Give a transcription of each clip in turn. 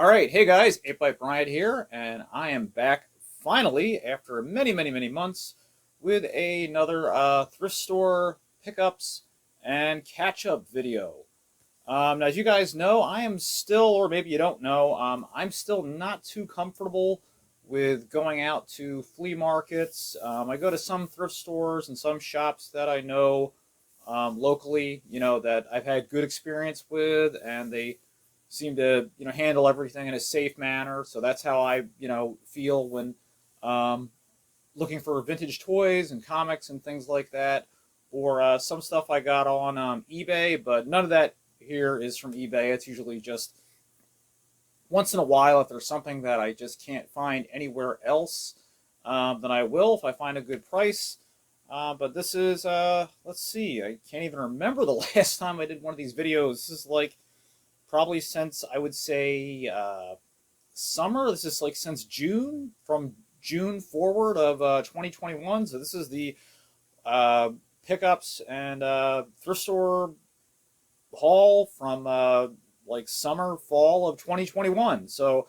All right, hey guys, 8 Bryant here, and I am back finally after many months with another thrift store pickups and catch-up video. Now, as you guys know, I am still, or maybe you don't know, I'm still not too comfortable with going out to flea markets. I go to some thrift stores and some shops that I know locally, that I've had good experience with, and they seem to, handle everything in a safe manner. So that's how I, feel when um, looking for vintage toys and comics and things like that, or some stuff I got on eBay, but none of that here is from eBay. It's usually just once in a while if there's something that I just can't find anywhere else, then I will if I find a good price. But this is, let's see, I can't even remember the last time I did one of these videos. This is like probably since I would say summer. This is like since June, from June forward of 2021. So this is the uh, pickups and thrift store haul from like summer, fall of 2021. So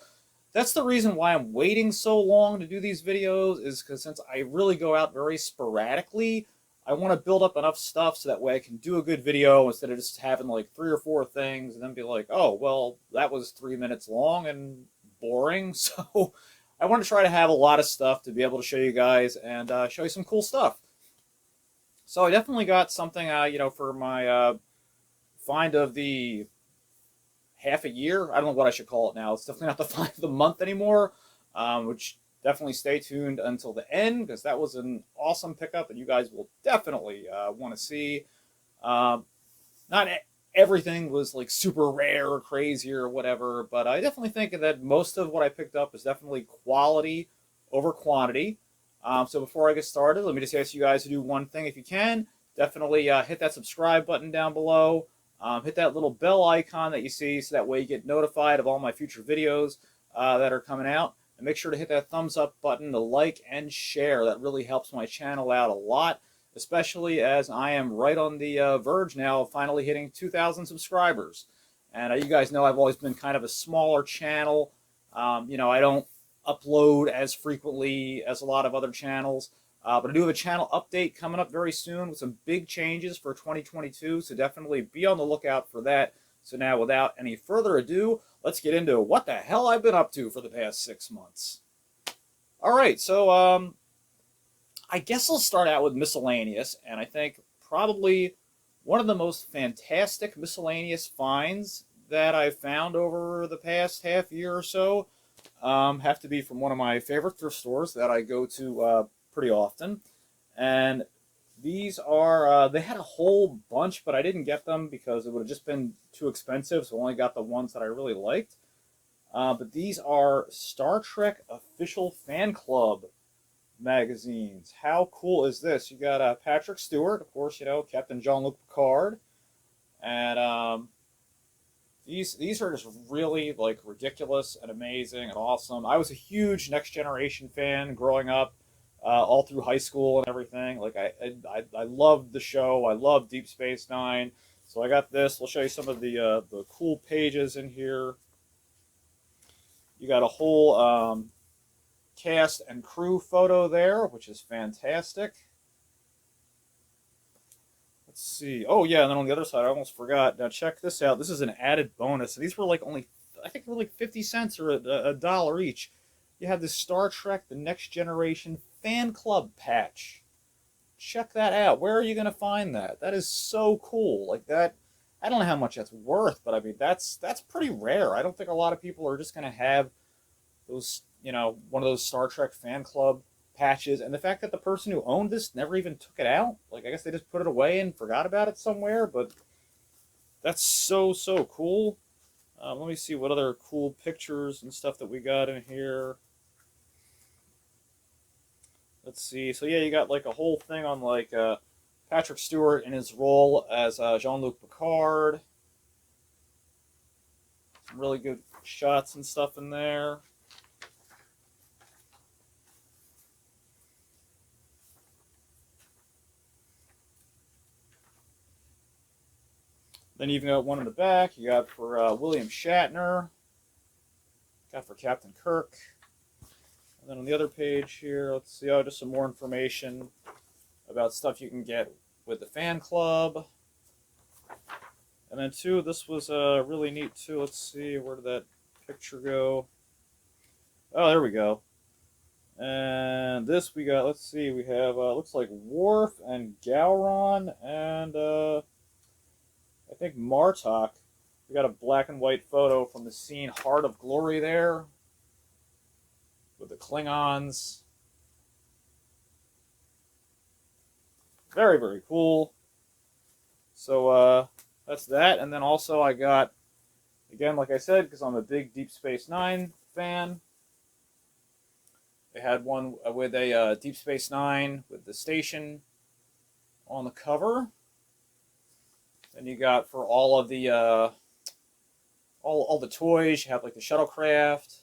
that's the reason why I'm waiting so long to do these videos, is because since I really go out very sporadically, I want to build up enough stuff so that way I can do a good video instead of just having like 3 or 4 things and then be like, oh, well, that was 3 minutes long and boring. So I want to try to have a lot of stuff to be able to show you guys and show you some cool stuff. So I definitely got something, for my find of the half a year. I don't know what I should call it now. It's definitely not the find of the month anymore, which definitely stay tuned until the end because that was an awesome pickup and you guys will definitely want to see. Not everything was like super rare or crazy or whatever, but I definitely think that most of what I picked up is definitely quality over quantity. So before I get started, let me just ask you guys to do one thing if you can. Definitely hit that subscribe button down below. Hit that little bell icon that you see so that way you get notified of all my future videos that are coming out. And make sure to hit that thumbs up button to like and share. That really helps my channel out a lot, especially as I am right on the verge now of finally hitting 2,000 subscribers. And you guys know I've always been kind of a smaller channel. I don't upload as frequently as a lot of other channels. But I do have a channel update coming up very soon with some big changes for 2022, so definitely be on the lookout for that. So now, without any further ado, let's get into what the hell I've been up to for the past 6 months. All right, so I guess I'll start out with miscellaneous, and I think probably one of the most fantastic miscellaneous finds that I've found over the past half year or so have to be from one of my favorite thrift stores that I go to pretty often. And these are, they had a whole bunch, but I didn't get them because it would have just been too expensive, so I only got the ones that I really liked. But these are Star Trek Official Fan Club magazines. How cool is this? You got Patrick Stewart, of course, Captain Jean-Luc Picard. And these are just really like ridiculous and amazing and awesome. I was a huge Next Generation fan growing up, all through high school and everything. Like I loved the show. I loved Deep Space Nine. So I got this. We'll show you some of the cool pages in here. You got a whole cast and crew photo there, which is fantastic. Let's see. Oh yeah, and then on the other side, I almost forgot. Now check this out. This is an added bonus. These were like only, I think, they were like 50 cents or a dollar each. You have this Star Trek: The Next Generation fan club patch. Check that out. Where are you going to find that? That is so cool. Like that, I don't know how much that's worth, but I mean that's pretty rare. I don't think a lot of people are just going to have those, one of those Star Trek fan club patches. And the fact that the person who owned this never even took it out, like I guess they just put it away and forgot about it somewhere, but that's so cool. Let me see what other cool pictures and stuff that we got in here. Let's see. So yeah, you got like a whole thing on like Patrick Stewart in his role as Jean-Luc Picard. Some really good shots and stuff in there. Then you've got one in the back. You got for William Shatner. got for Captain Kirk. And then on the other page here, let's see, oh, just some more information about stuff you can get with the fan club. And then too, this was really neat too. Let's see, where did that picture go? Oh, there we go. And this we got, let's see, we have, looks like Worf and Gowron and I think Martok. We got a black and white photo from the scene Heart of Glory there with the Klingons. Very, very cool. So that's that. And then also I got, again, like I said, because I'm a big Deep Space Nine fan, they had one with a Deep Space Nine with the station on the cover. Then you got for all of the all the toys, you have like the shuttlecraft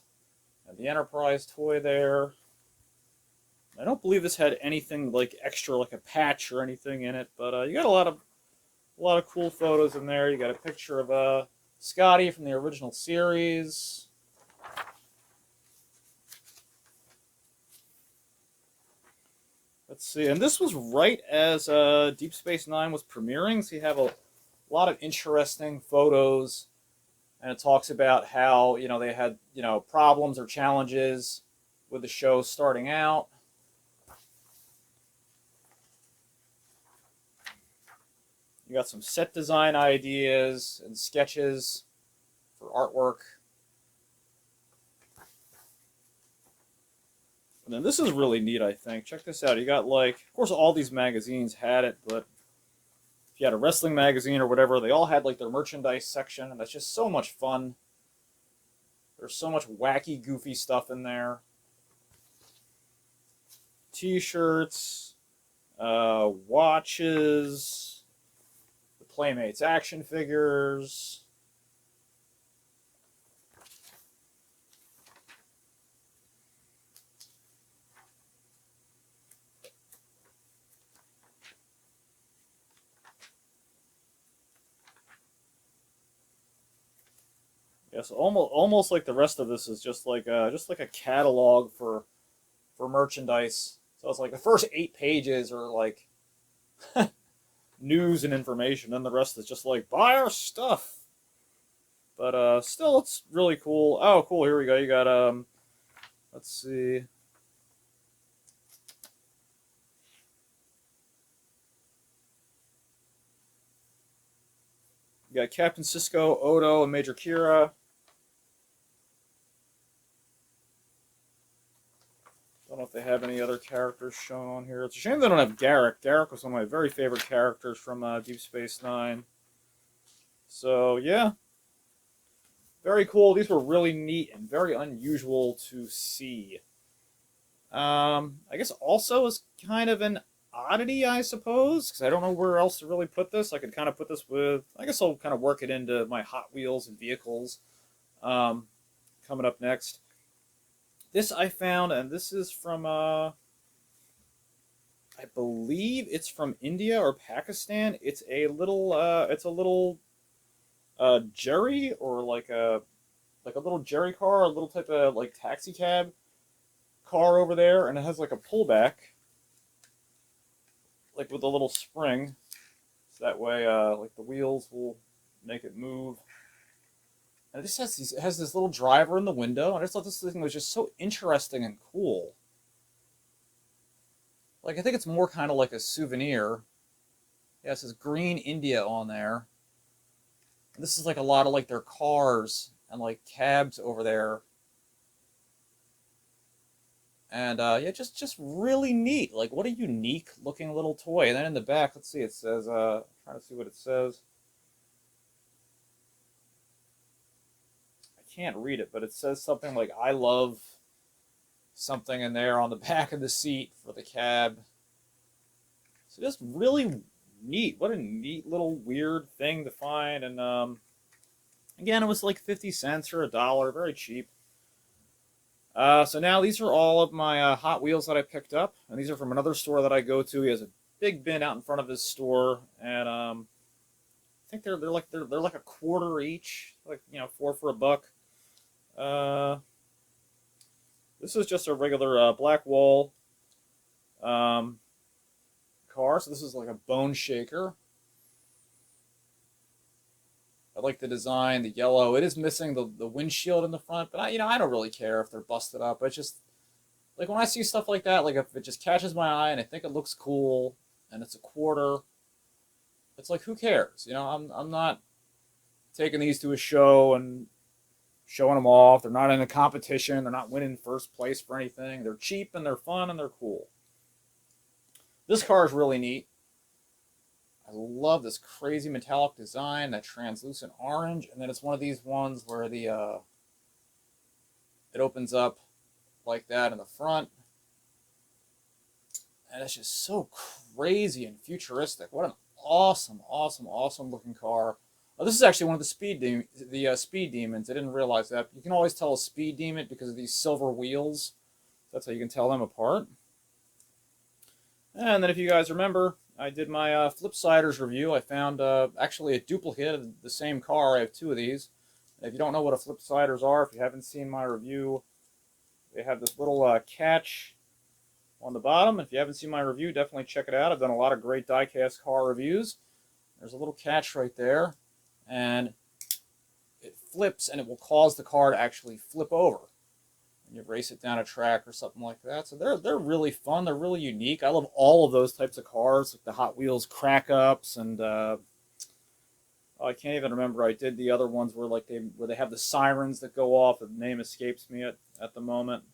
and the Enterprise toy there. I don't believe this had anything like extra, like a patch or anything in it, but you got a lot of cool photos in there. You got a picture of Scotty from the original series. Let's see, and this was right as Deep Space Nine was premiering, so you have a lot of interesting photos, and it talks about how, you know, they had, you know, problems or challenges with the show starting out. You got some set design ideas and sketches for artwork. And then this is really neat, I think. Check this out. You got, like, of course, all these magazines had it, but if you had a wrestling magazine or whatever, they all had, like, their merchandise section, and that's just so much fun. There's so much wacky, goofy stuff in there. T-shirts, watches, the Playmates action figures. Yeah, so almost like the rest of this is just like a catalog for merchandise. So it's like the first 8 pages are like news and information, and the rest is just like buy our stuff. But still, it's really cool. Oh, cool! Here we go. You got let's see. You got Captain Sisko, Odo, and Major Kira. Don't know if they have any other characters shown on here. It's a shame they don't have Garrick. Garrick was one of my very favorite characters from Deep Space Nine. So, yeah. Very cool. These were really neat and very unusual to see. I guess also is kind of an oddity, I suppose, because I don't know where else to really put this. I could kind of put this with, I guess I'll kind of work it into my Hot Wheels and vehicles coming up next. This I found, and this is from, I believe it's from India or Pakistan. It's a little jerry, or like a little jerry car, a little type of like taxi cab car over there, and it has like a pullback, like with a little spring, so that way like the wheels will make it move. And it has this little driver in the window, and I just thought this thing was just so interesting and cool. Like, I think it's more kind of like a souvenir. Yeah, it says Green India on there. And this is like a lot of like their cars and like cabs over there. And yeah, just really neat. Like, what a unique looking little toy. And then in the back, let's see, it says, I'm trying to see what it says. Can't read it, but it says something like "I love" something in there on the back of the seat for the cab. So just really neat. What a neat little weird thing to find. And again, it was like 50 cents or $1, very cheap. So now these are all of my Hot Wheels that I picked up, and these are from another store that I go to. He has a big bin out in front of his store, and I think they're like a quarter each, like, you know, 4 for $1. This is just a regular black wall um, car, so this is like a bone shaker. I like the design, the yellow. It is missing the windshield in the front, but I don't really care if they're busted up. It's just like when I see stuff like that, like if it just catches my eye and I think it looks cool and it's a quarter, it's like who cares? I'm not taking these to a show and showing them off. They're not in a competition. They're not winning first place for anything. They're cheap and they're fun and they're cool. This car is really neat. I love this crazy metallic design, that translucent orange, and then it's one of these ones where it opens up like that in the front, and it's just so crazy and futuristic. What an awesome, awesome, awesome looking car. This is actually one of the speed demons. I didn't realize that. You can always tell a speed demon because of these silver wheels. That's how you can tell them apart. And then if you guys remember, I did my Flipsiders review. I found actually a duplicate of the same car. I have two of these. And if you don't know what a Flipsiders are, if you haven't seen my review, they have this little catch on the bottom. If you haven't seen my review, definitely check it out. I've done a lot of great die-cast car reviews. There's a little catch right there, and it flips, and it will cause the car to actually flip over. You race it down a track or something like that. So they're really fun. They're really unique. I love all of those types of cars, like the Hot Wheels crack-ups, and I can't even remember. I did the other ones where they have the sirens that go off. The name escapes me at the moment.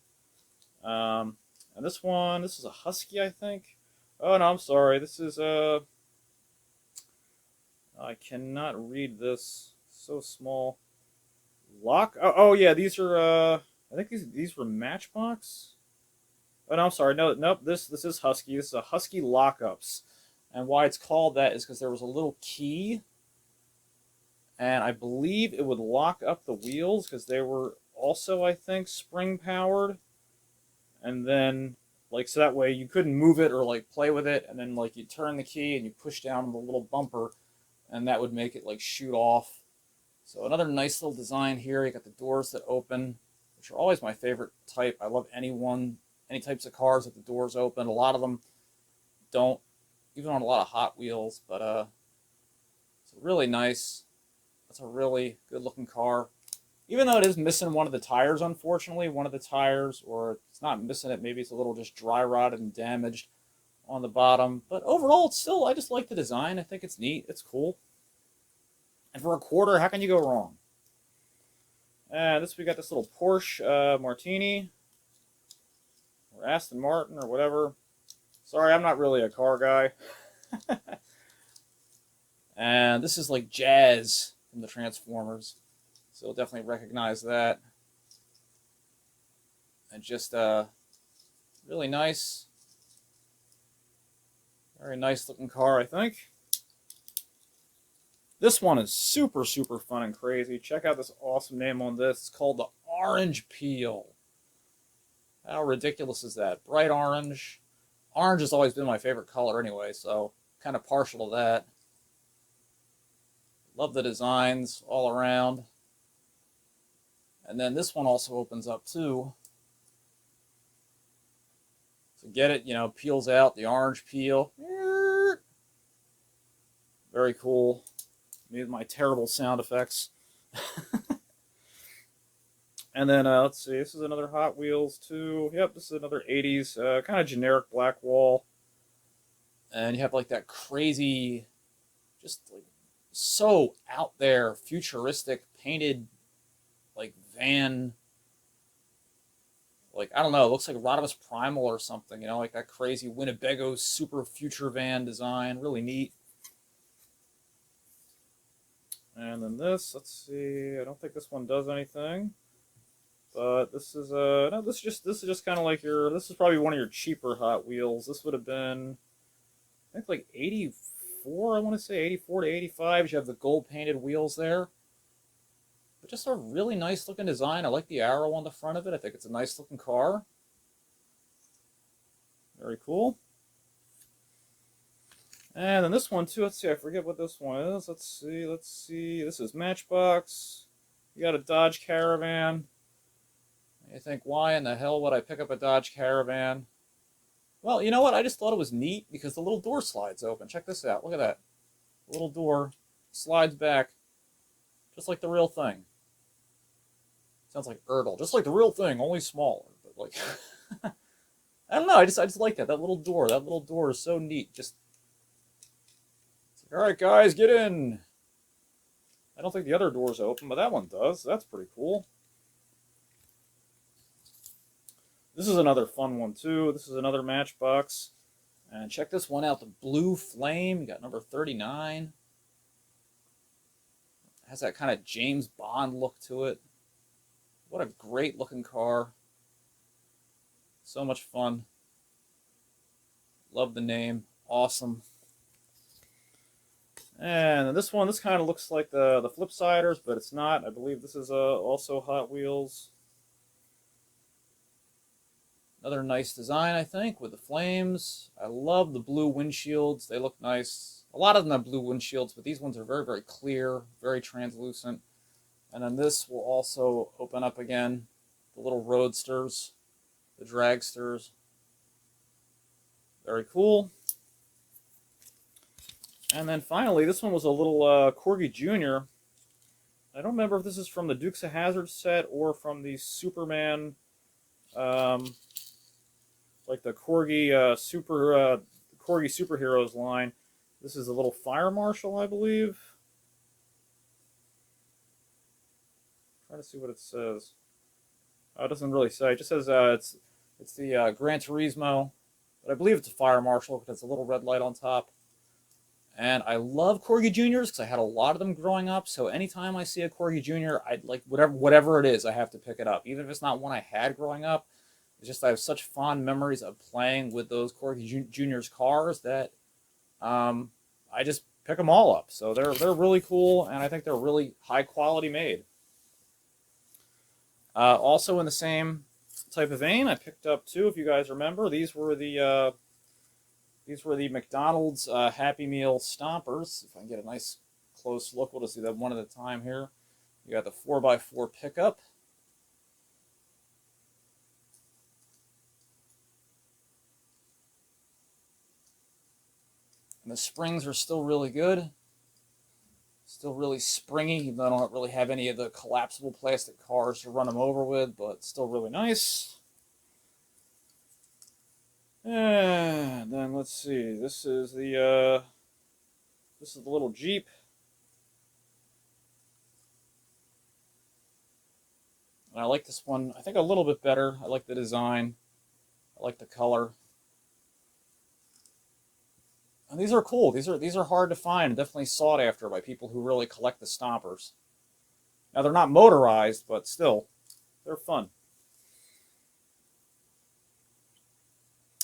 And this is a Husky, I think. Oh no, I'm sorry. This is I cannot read this. So small. Oh yeah, these are I think these were Matchbox. Oh no, I'm sorry. Nope. This is Husky. This is a Husky lockups, and why it's called that is because there was a little key, and I believe it would lock up the wheels because they were also, I think, spring powered, and then so that way you couldn't move it or play with it, and then you turn the key and you push down the little bumper, and that would make it shoot off. So another nice little design here. You got the doors that open, which are always my favorite type. I love any types of cars that the doors open. A lot of them don't, even on a lot of Hot Wheels, but it's really nice. It's a really good looking car. Even though it is missing one of the tires, unfortunately, or it's not missing it, maybe it's a little just dry rotted and damaged on the bottom. But overall, I just like the design. I think it's neat. It's cool. And for a quarter, how can you go wrong? We got this little Porsche Martini, or Aston Martin, or whatever. Sorry, I'm not really a car guy. And this is like Jazz from the Transformers, so you'll definitely recognize that. And just really nice, very nice looking car, I think. This one is super, super fun and crazy. Check out this awesome name on this. It's called the Orange Peel. How ridiculous is that? Bright orange. Orange has always been my favorite color anyway, so kind of partial to that. Love the designs all around. And then this one also opens up too. So get it, peels out, the orange peel. Very cool. Made my terrible sound effects. And then, let's see, this is another Hot Wheels too. Yep, this is another 80s, kind of generic black wall. And you have that crazy, just so out there, futuristic, painted, van. I don't know, it looks like Rodimus Primal or something, that crazy Winnebago super future van design. Really neat. And then this, let's see, I don't think this one does anything. But this is no, this is just kind of this is probably one of your cheaper Hot Wheels. This would have been, I think 84, I want to say 84 to 85. You have the gold painted wheels there. But just a really nice looking design. I like the arrow on the front of it. I think it's a nice looking car. Very cool. And then this one too, let's see, I forget what this one is. Let's see. This is Matchbox. You got a Dodge Caravan. You think, why in the hell would I pick up a Dodge Caravan? Well, you know what? I just thought it was neat because the little door slides open. Check this out. Look at that. The little door slides back just like the real thing. Sounds like Erdl. Just like the real thing, only smaller. But like, I don't know. I just like that. That little door. That little door is so neat. Just, like, all right, guys, get in. I don't think the other door's open, but that one does. That's pretty cool. This is another fun one, too. This is another Matchbox. And check this one out, the Blue Flame. You got number 39. It has that kind of James Bond look to it. What a great looking car. So much fun. Love the name. Awesome. And this one, this kind of looks like the Flipsiders, but it's not. I believe this is also Hot Wheels. Another nice design, I think, with the flames. I love the blue windshields. They look nice. A lot of them have blue windshields, but these ones are very, very clear, very translucent. And then this will also open up again. The little roadsters, the dragsters. Very cool. And then finally, this one was a little Corgi Jr. I don't remember if this is from the Dukes of Hazzard set or from the Superman, like the Corgi Corgi Superheroes line. This is a little fire marshal, I believe. Trying to see what it says. Oh, it doesn't really say. It just says it's the Gran Turismo, but I believe it's a fire marshal because it's a little red light on top. And I love Corgi Juniors because I had a lot of them growing up. So anytime I see a Corgi Junior, I'd like whatever it is, I have to pick it up, even if it's not one I had growing up. It's just I have such fond memories of playing with those Corgi Juniors cars that I just pick them all up. So they're really cool, and I think they're really high quality made. Also in the same type of vein, I picked up two. If you guys remember, these were the McDonald's Happy Meal Stompers. If I can get a nice close look, we'll just do that one at a time here. You got the 4x4 pickup. And the springs are still really good. Still really springy, even though I don't really have any of the collapsible plastic cars to run them over with, but still really nice. And then let's see, this is the little Jeep. And I like this one, I think, a little bit better. I like the design. I like the color. And these are cool. These are hard to find, definitely sought after by people who really collect the stompers. Now they're not motorized, but still, they're fun.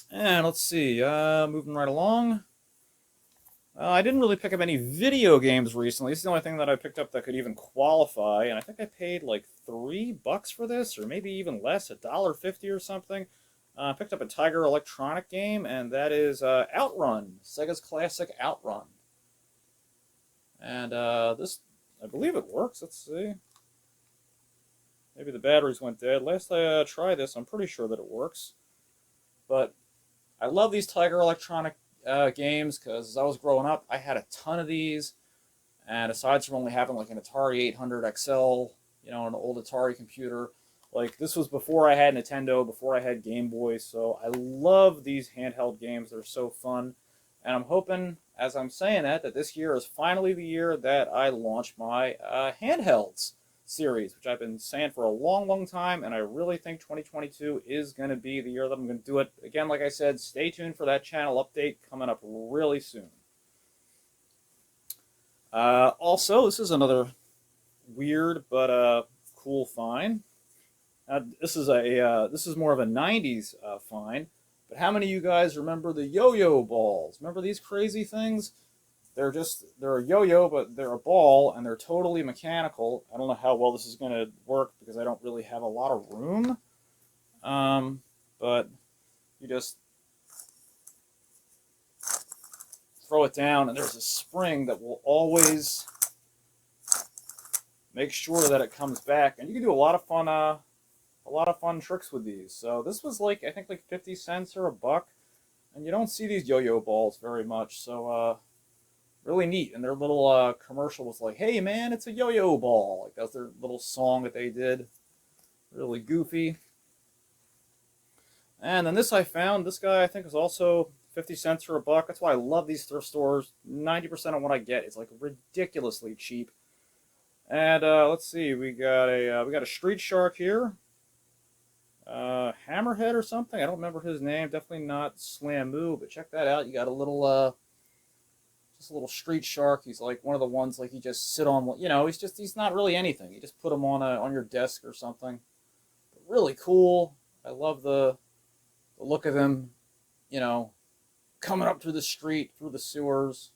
And let's see, moving right along. I didn't really pick up any video games recently. This is the only thing that I picked up that could even qualify, and I think I paid like $3 for this, or maybe even less, $1.50 or something. I picked up a Tiger Electronic game, and that is Outrun, Sega's classic Outrun. And this, I believe it works. Let's see. Maybe the batteries went dead. Last I tried this, I'm pretty sure that it works. But I love these Tiger Electronic games because as I was growing up, I had a ton of these. And aside from only having like an Atari 800 XL, you know, an old Atari computer, like this was before I had Nintendo, before I had Game Boy. So I love these handheld games. They're so fun. And I'm hoping, as I'm saying that this year is finally the year that I launch my handhelds series, which I've been saying for a long, long time, and I really think 2022 is going to be the year that I'm going to do it. Again, like I said, stay tuned for that channel update coming up really soon. Also, this is another weird but cool find. This is more of a 90s find, but how many of you guys remember the yo-yo balls? Remember these crazy things? They're a yo-yo, but they're a ball, and they're totally mechanical. I don't know how well this is going to work because I don't really have a lot of room. But you just throw it down, and there's a spring that will always make sure that it comes back. And you can do a lot of fun a lot of fun tricks with these. So this was like, I think like 50 cents or a buck. And you don't see these yo-yo balls very much. So really neat. And their little commercial was like, hey man, it's a yo-yo ball. Like that's their little song that they did. Really goofy. And then this I found, this guy I think was also 50 cents or a buck. That's why I love these thrift stores. 90% of what I get is like ridiculously cheap. And let's see, we got a street shark here. Hammerhead or something. I don't remember his name. Definitely not Slamoo, but check that out. You got a little just a little street shark. He's like one of the ones like you just sit on, you know, he's not really anything. You just put him on your desk or something. But really cool. I love the look of him, you know, coming up through the street, through the sewers.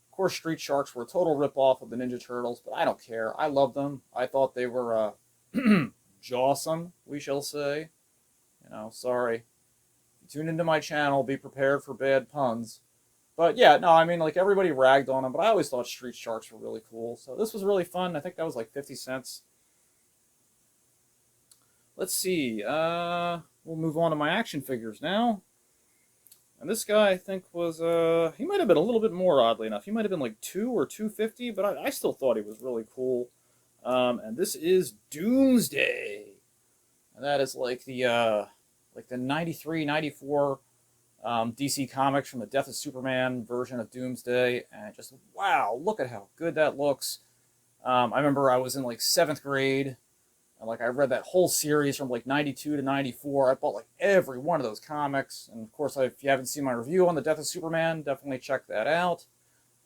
Of course, street sharks were a total ripoff of the Ninja Turtles, but I don't care. I love them. I thought they were jawsome, we shall say. You know, sorry. If you tune into my channel, be prepared for bad puns. But yeah, no, I mean, like everybody ragged on them, but I always thought street sharks were really cool. So this was really fun. I think that was like 50 cents. Let's see. We'll move on to my action figures now. And this guy, I think, was, he might have been a little bit more, oddly enough. He might have been like $2 or $2.50, but I still thought he was really cool. And this is Doomsday. And that is like the 93, 94 DC Comics from the Death of Superman version of Doomsday. And just, wow, look at how good that looks. I remember I was in like 7th grade. And like I read that whole series from like 92 to 94. I bought like every one of those comics. And of course, if you haven't seen my review on the Death of Superman, definitely check that out.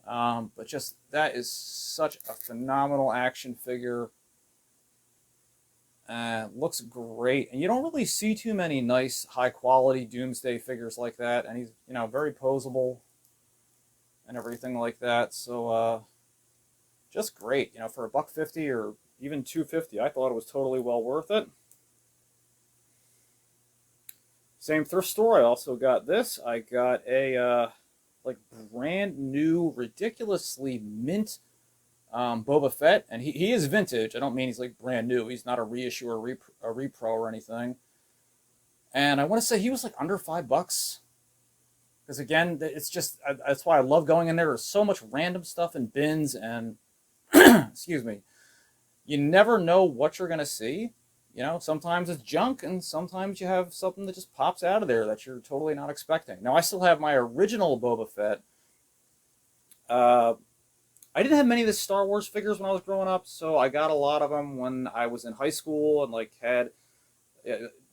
But just, that is such a phenomenal action figure. Looks great. And you don't really see too many nice, high-quality Doomsday figures like that. And he's, you know, very posable and everything like that. So, just great. You know, for $1.50 or even $2.50, I thought it was totally well worth it. Same thrift store, I also got this. I got a, like, brand new, ridiculously mint Boba Fett. And he is vintage. I don't mean he's, like, brand new. He's not a reissue or a repro or anything. And I want to say he was, like, under $5. Because, again, it's just, that's why I love going in there. There's so much random stuff in bins and, excuse me, you never know what you're going to see. You know, sometimes it's junk, and sometimes you have something that just pops out of there that you're totally not expecting. Now, I still have my original Boba Fett. I didn't have many of the Star Wars figures when I was growing up, so I got a lot of them when I was in high school and, like, had,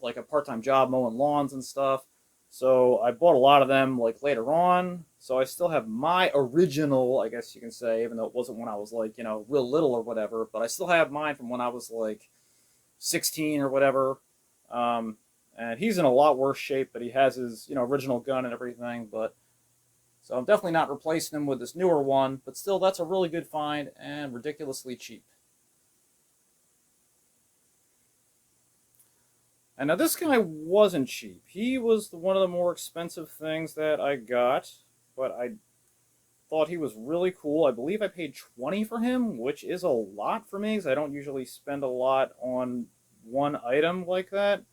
like, a part-time job mowing lawns and stuff. So I bought a lot of them, like, later on. So I still have my original, I guess you can say, even though it wasn't when I was, like, you know, real little or whatever. But I still have mine from when I was, like, 16 or whatever. And he's in a lot worse shape, but he has his, you know, original gun and everything. But so I'm definitely not replacing him with this newer one. But still, that's a really good find and ridiculously cheap. And now this guy wasn't cheap. He was one of the more expensive things that I got, but I thought he was really cool. I believe I paid $20 for him, which is a lot for me, because I don't usually spend a lot on one item like that.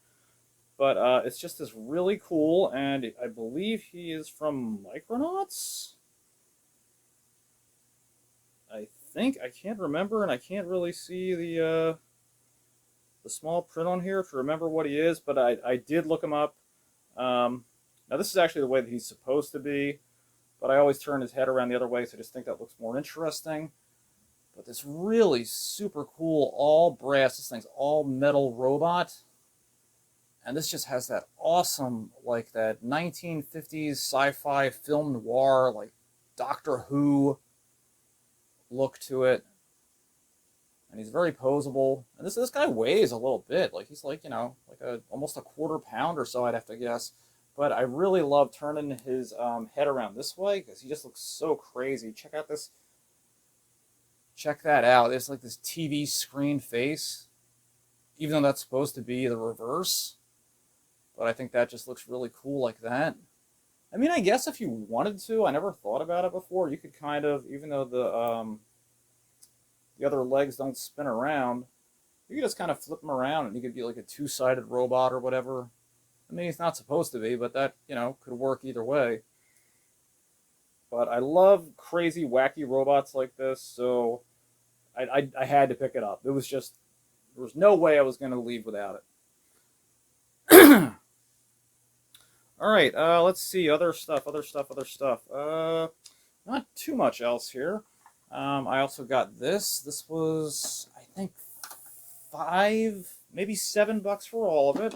But it's just this really cool, and I believe he is from Micronauts? I think. I can't remember, and I can't really see the small print on here to remember what he is, but I did look him up. Now, this is actually the way that he's supposed to be, but I always turn his head around the other way, so I just think that looks more interesting. But this really super cool, all brass, this thing's all metal robot, and this just has that awesome, like, that 1950s sci-fi film noir, like, Doctor Who look to it. And he's very posable. And this guy weighs a little bit. Like, he's like, you know, like almost a quarter pound or so, I'd have to guess. But I really love turning his head around this way, because he just looks so crazy. Check out this. Check that out. It's like this TV screen face. Even though that's supposed to be the reverse. But I think that just looks really cool like that. I mean, I guess if you wanted to, I never thought about it before. You could kind of, even though the other legs don't spin around, You could just kind of flip them around, and he could be like a two-sided robot or whatever. I mean, he's not supposed to be, but that, could work either way. But I love crazy, wacky robots like this, so I had to pick it up. It was just, there was no way I was going to leave without it. All right, let's see, other stuff. Not too much else here. I also got this. This was, I think, $5, maybe $7 for all of it.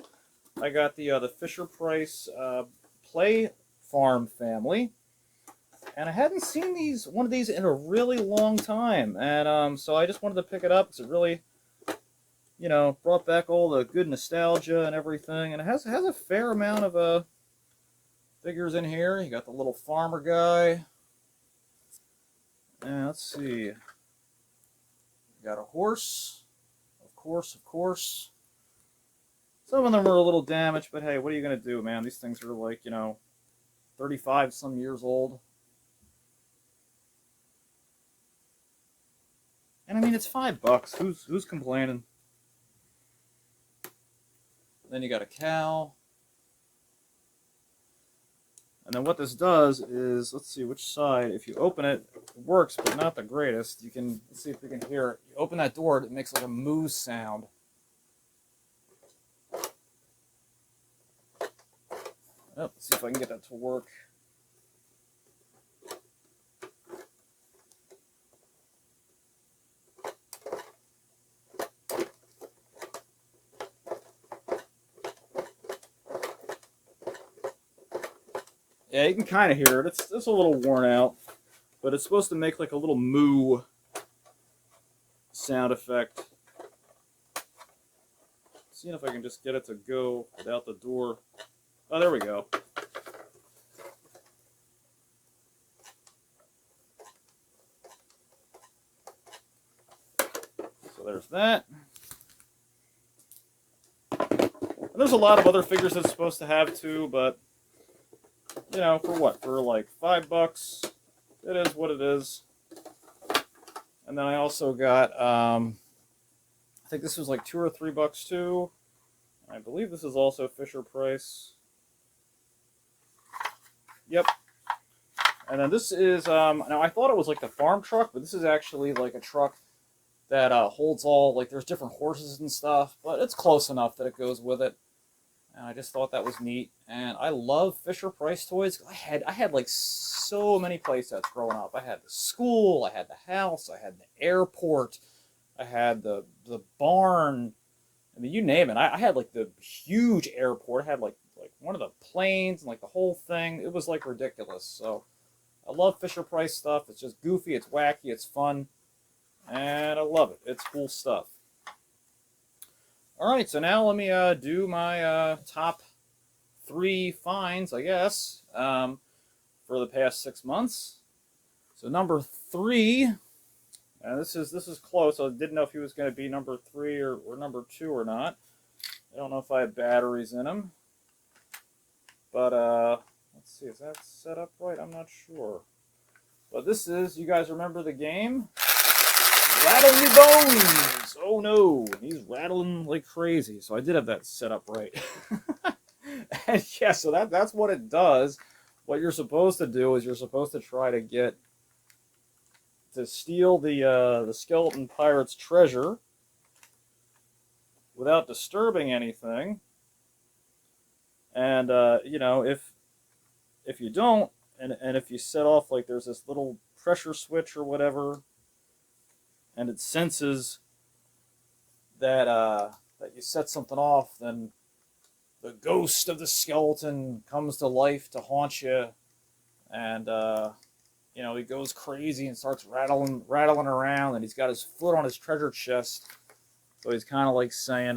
I got the Fisher-Price Play Farm family, and I hadn't seen one of these in a really long time, and so I just wanted to pick it up because it really, brought back all the good nostalgia and everything, and it has a fair amount of figures in here. You got the little farmer guy. And let's see. You got a horse. Of course. Some of them are a little damaged, but hey, what are you going to do, man? These things are like, 35 some years old. And I mean, it's $5. Who's complaining? Then you got a cow. And then what this does is, let's see which side, if you open it, it works, but not the greatest. You can, let's see if we can hear it. You open that door, it makes like a moo sound. Oh, let's see if I can get that to work. Yeah, you can kind of hear it. It's a little worn out, but it's supposed to make like a little moo sound effect. Seeing if I can just get it to go without the door. Oh, there we go. So there's that. And there's a lot of other figures it's supposed to have too, but for what? For like $5, it is what it is. And then I also got, I think this was like $2 or $3 too. I believe this is also Fisher-Price. Yep. And then this is, now I thought it was like the farm truck, but this is actually like a truck that holds all, like there's different horses and stuff, but it's close enough that it goes with it. And I just thought that was neat. And I love Fisher-Price toys. I had like so many play sets growing up. I had the school, I had the house, I had the airport, I had the barn. I mean, you name it. I had like the huge airport. I had like one of the planes and like the whole thing. It was like ridiculous. So I love Fisher-Price stuff. It's just goofy, it's wacky, it's fun, and I love it. It's cool stuff. All right, so now let me do my top 3 finds, I guess, for the past 6 months. So number 3, and this is close. I didn't know if he was going to be number 3 or number 2 or not. I don't know if I have batteries in him. But let's see, is that set up right? I'm not sure. But this is, you guys remember the game? Rattle me bones! Oh no, he's rattling like crazy. So I did have that set up right. And yeah, so that's what it does. What you're supposed to do is you're supposed to try to steal the skeleton pirate's treasure without disturbing anything. And if you don't, and if you set off, like there's this little pressure switch or whatever, and it senses that that you set something off, then the ghost of the skeleton comes to life to haunt you, and he goes crazy and starts rattling around, and he's got his foot on his treasure chest, so he's kind of like saying,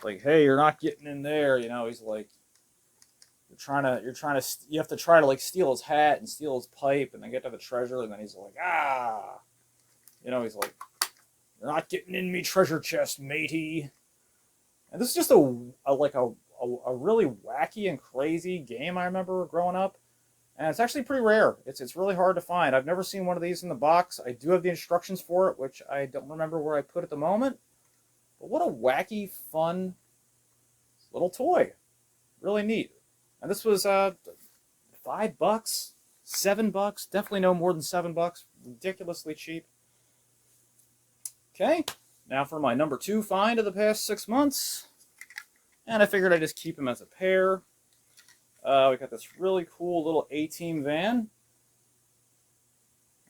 like, hey, you're not getting in there, he's like, you have to try to like steal his hat and steal his pipe, and then get to the treasure, and then he's like, he's like, you're not getting in me treasure chest, matey. And this is just a really wacky and crazy game I remember growing up. And it's actually pretty rare. It's really hard to find. I've never seen one of these in the box. I do have the instructions for it, which I don't remember where I put at the moment. But what a wacky, fun little toy. Really neat. And this was $5, $7, definitely no more than $7. Ridiculously cheap. Okay, now for my number 2 find of the past 6 months. And I figured I'd just keep them as a pair. We got this really cool little A-Team van.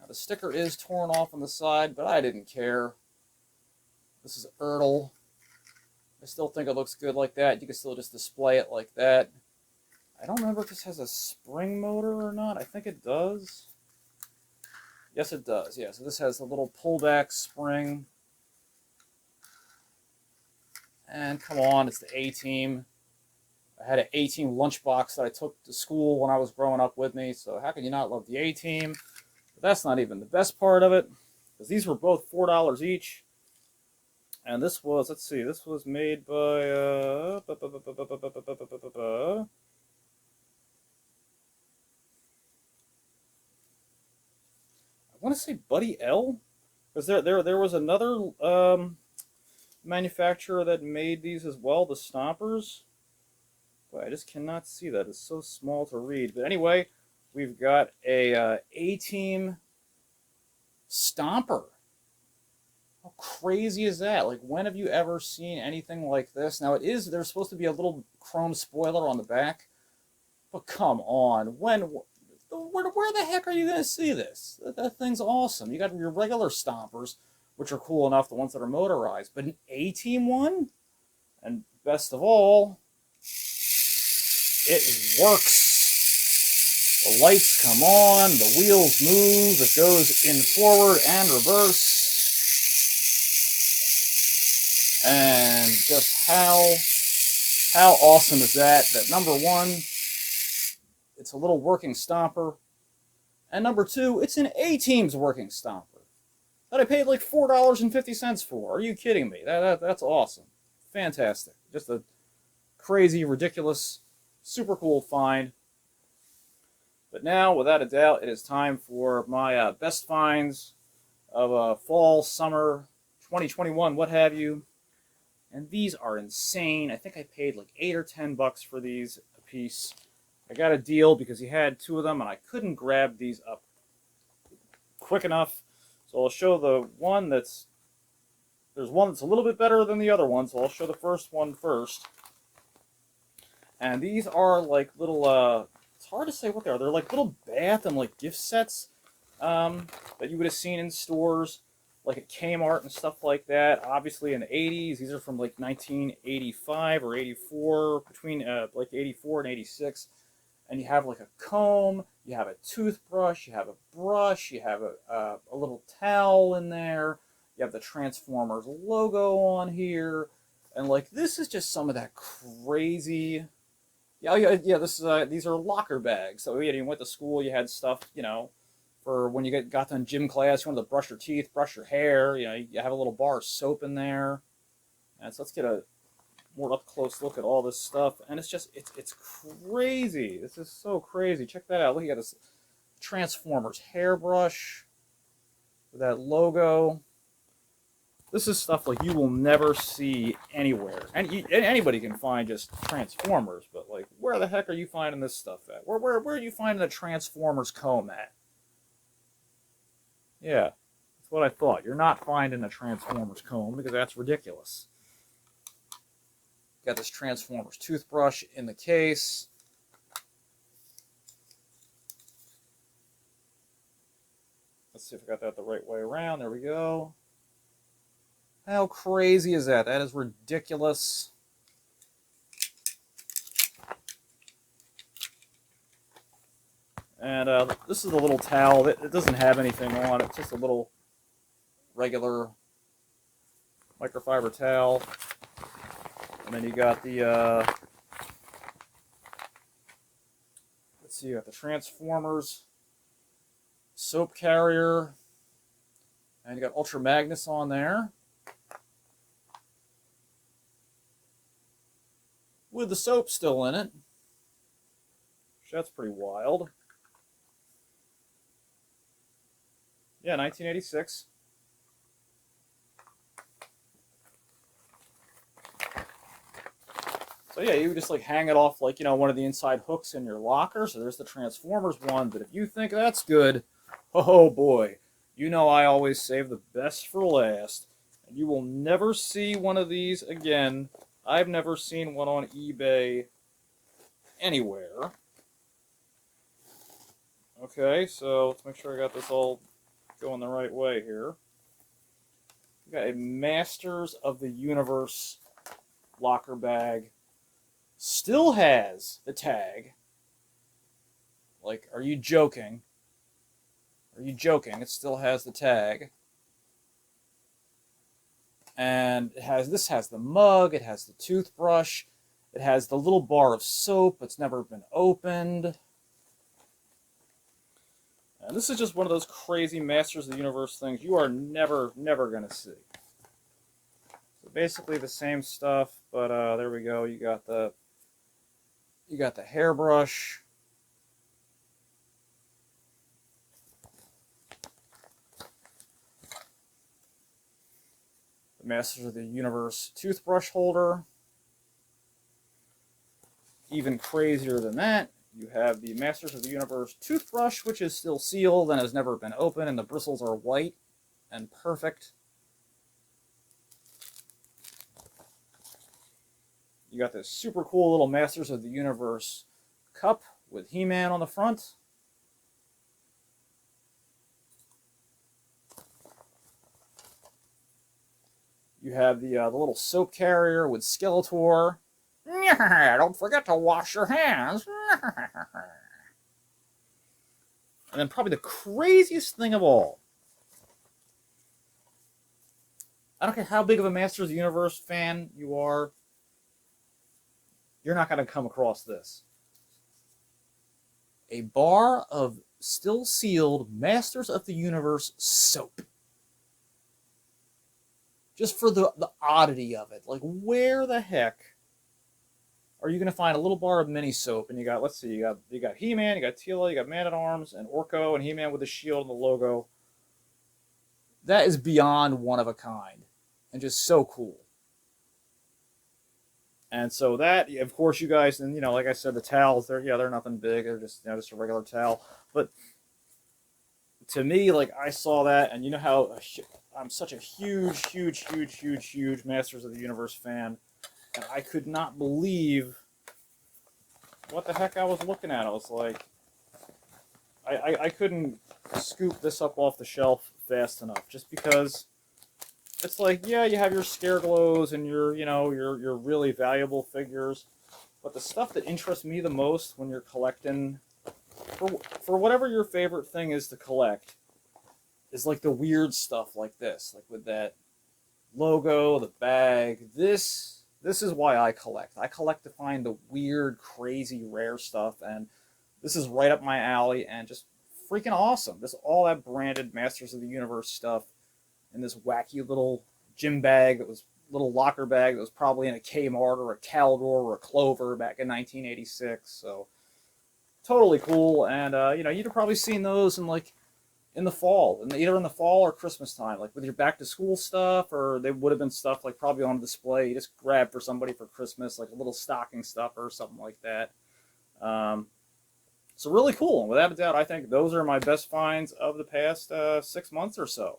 Now the sticker is torn off on the side, but I didn't care. This is Ertl. I still think it looks good like that. You can still just display it like that. I don't remember if this has a spring motor or not. I think it does. Yes, it does. Yeah, so this has a little pullback spring. And come on, it's the A-Team. I had an A-Team lunchbox that I took to school when I was growing up with me, so how can you not love the A-Team? But that's not even the best part of it, because these were both $4 each. And this was, let's see, this was made by, I want to say Buddy L, because there was another manufacturer that made these as well, the Stompers. Boy, I just cannot see that. It's so small to read. But anyway, we've got a A-Team Stomper. How crazy is that? Like, when have you ever seen anything like this? Now, there's supposed to be a little chrome spoiler on the back. But come on. Where the heck are you going to see this? That thing's awesome. You got your regular Stompers, which are cool enough, the ones that are motorized. But an A-Team one? And best of all, it works. The lights come on, the wheels move, it goes in forward and reverse. And just how awesome is that? That number one, it's a little working stomper. And number two, it's an A-Team's working stomper that I paid like $4.50 for. Are you kidding me? That's awesome. Fantastic. Just a crazy, ridiculous, super cool find. But now, without a doubt, it is time for my best finds of fall, summer, 2021, what have you. And these are insane. I think I paid like $8 or $10 for these a piece. I got a deal because he had 2 of them, and I couldn't grab these up quick enough. So I'll show the one there's one that's a little bit better than the other one, so I'll show the first one first. And these are like little, it's hard to say what they are. They're like little bath and like gift sets that you would have seen in stores, like at Kmart and stuff like that. Obviously in the 80s, these are from like 1985 or 84, between like 84 and 86. And you have like a comb, you have a toothbrush, you have a brush, you have a little towel in there, you have the Transformers logo on here, and like this is just some of that crazy. Yeah. This is these are locker bags. So you went to school, you had stuff, for when you got done gym class, you wanted to brush your teeth, brush your hair. You have a little bar of soap in there. And so let's get a more up close look at all this stuff, and it's crazy. This is so crazy. Check that out. Look at this Transformers hairbrush with that logo. This is stuff like you will never see anywhere, and anybody can find just Transformers, but like, where the heck are you finding this stuff at? Where are you finding the Transformers comb at? Yeah, that's what I thought. You're not finding a Transformers comb because that's ridiculous. Got this Transformers toothbrush in the case. Let's see if I got that the right way around. There we go. How crazy is that? That is ridiculous. And this is a little towel. It doesn't have anything on it. It's just a little regular microfiber towel. And then you got the, let's see, you got the Transformers soap carrier, and you got Ultra Magnus on there, with the soap still in it. That's pretty wild. Yeah, 1986. So yeah, you just like hang it off like, one of the inside hooks in your locker. So there's the Transformers one. But if you think that's good, oh boy, I always save the best for last. And you will never see one of these again. I've never seen one on eBay anywhere. Okay, so let's make sure I got this all going the right way here. We got a Masters of the Universe locker bag. Still has the tag. Like, are you joking? Are you joking? It still has the tag. And this has the mug, it has the toothbrush, it has the little bar of soap that's never been opened. And this is just one of those crazy Masters of the Universe things you are never going to see. So basically the same stuff, but there we go. You got the hairbrush. The Masters of the Universe toothbrush holder. Even crazier than that, you have the Masters of the Universe toothbrush, which is still sealed and has never been opened, and the bristles are white and perfect. You got this super cool little Masters of the Universe cup with He-Man on the front. You have the little soap carrier with Skeletor. Don't forget to wash your hands. And then probably the craziest thing of all. I don't care how big of a Masters of the Universe fan you are, you're not going to come across this. A bar of still sealed Masters of the Universe soap. Just for the oddity of it. Like, where the heck are you going to find a little bar of mini soap? And you got, let's see, you got He-Man, you got Teela, you got Man-at-Arms, and Orko, and He-Man with the shield and the logo. That is beyond one of a kind. And just so cool. And so that, of course, you guys, and like I said, the towels, they're nothing big. They're just, just a regular towel. But to me, like, I saw that, and you know how I'm such a huge Masters of the Universe fan. And I could not believe what the heck I was looking at. I was like, I couldn't scoop this up off the shelf fast enough, just because it's like, yeah, you have your Scareglows and your really valuable figures, but the stuff that interests me the most when you're collecting, for whatever your favorite thing is to collect, is like the weird stuff like this, like with that logo, the bag. This is why I collect. I collect to find the weird, crazy, rare stuff, and this is right up my alley and just freaking awesome. Just all that branded Masters of the Universe stuff in this wacky little gym bag that was little locker bag that was probably in a Kmart or a Caldor or a Clover back in 1986. So totally cool, and you'd have probably seen those in the fall, either in the fall or Christmas time, like with your back to school stuff, or they would have been stuff like probably on display. You just grab for somebody for Christmas, like a little stocking stuffer or something like that. So really cool. And without a doubt, I think those are my best finds of the past 6 months or so.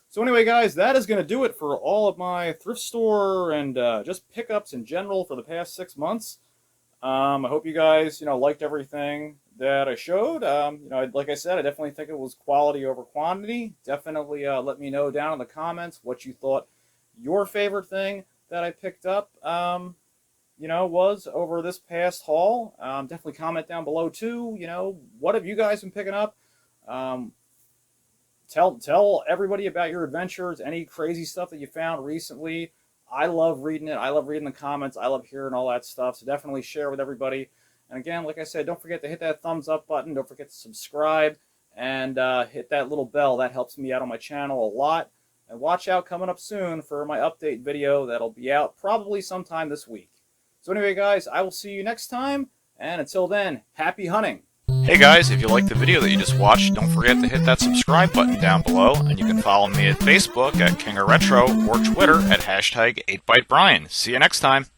So anyway, guys, that is going to do it for all of my thrift store and just pickups in general for the past 6 months. I hope you guys, liked everything that I showed. Like I said, I definitely think it was quality over quantity. Definitely let me know down in the comments what you thought your favorite thing that I picked up, was over this past haul. Definitely comment down below too. What have you guys been picking up? Tell everybody about your adventures, any crazy stuff that you found recently. I love reading it. I love reading the comments. I love hearing all that stuff. So definitely share with everybody. And again, like I said, don't forget to hit that thumbs up button. Don't forget to subscribe and hit that little bell. That helps me out on my channel a lot. And watch out coming up soon for my update video that'll be out probably sometime this week. So anyway, guys, I will see you next time. And until then, happy hunting. Hey guys, if you liked the video that you just watched, don't forget to hit that subscribe button down below, and you can follow me at Facebook at King of Retro or Twitter at #8ByteBrian. See you next time.